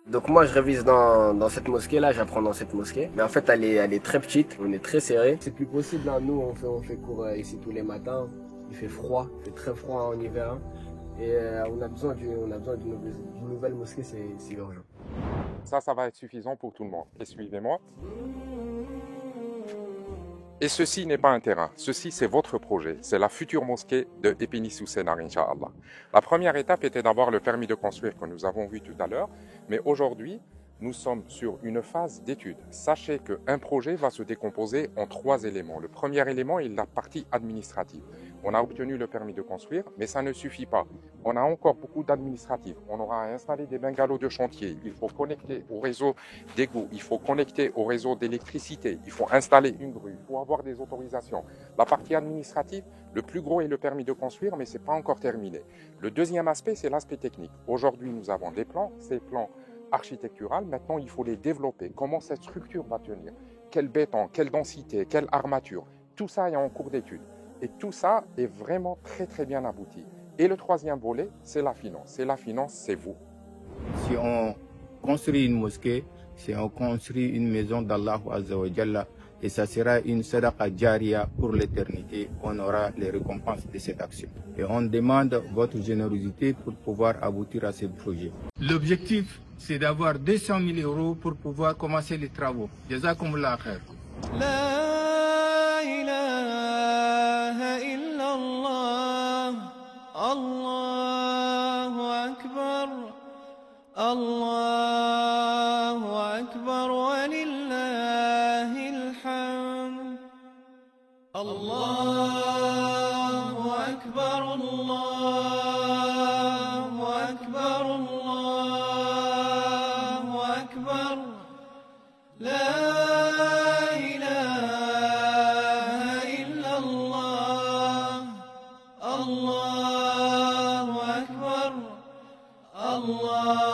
Donc moi je révise dans cette mosquée-là, j'apprends dans cette mosquée. Mais en fait elle est très petite, on est très serré. C'est plus possible, hein. Nous on fait cours ici tous les matins. Il fait froid, il fait très froid en hiver, hein. Et on a besoin d'une nouvelle mosquée, c'est urgent. Ça va être suffisant pour tout le monde. Et suivez-moi. Et ceci n'est pas un terrain, ceci c'est votre projet, c'est la future mosquée de Épinay-sous-Sénart, Inch'Allah. La première étape était d'avoir le permis de construire que nous avons vu tout à l'heure, mais aujourd'hui, nous sommes sur une phase d'étude. Sachez qu'un projet va se décomposer en trois éléments. Le premier élément est la partie administrative. On a obtenu le permis de construire, mais ça ne suffit pas. On a encore beaucoup d'administratifs. On aura à installer des bungalows de chantier. Il faut connecter au réseau d'égout. Il faut connecter au réseau d'électricité. Il faut installer une grue. Il faut avoir des autorisations. La partie administrative, le plus gros est le permis de construire, mais ce n'est pas encore terminé. Le deuxième aspect, c'est l'aspect technique. Aujourd'hui, nous avons des plans. Ces plans architecturales, maintenant, il faut les développer. Comment cette structure va tenir? Quel béton? Quelle densité? Quelle armature? Tout ça est en cours d'étude. Et tout ça est vraiment très très bien abouti. Et le troisième volet, c'est la finance. Et la finance, c'est vous. Si on construit une mosquée, si on construit une maison d'Allah Azza wa Jalla, et ça sera une sadaqa jariya pour l'éternité, on aura les récompenses de cette action. Et on demande votre générosité pour pouvoir aboutir à ce projet. L'objectif, c'est d'avoir 200 000 euros pour pouvoir commencer les travaux. Jazakumullah khair. La ilaha illallah, Allahu akbar, Allahu akbar wa lillahil hamd. Allahu akbar, Allahu akbar, Allahu akbar. La ilaha illallah, Allahu akbar, Allah.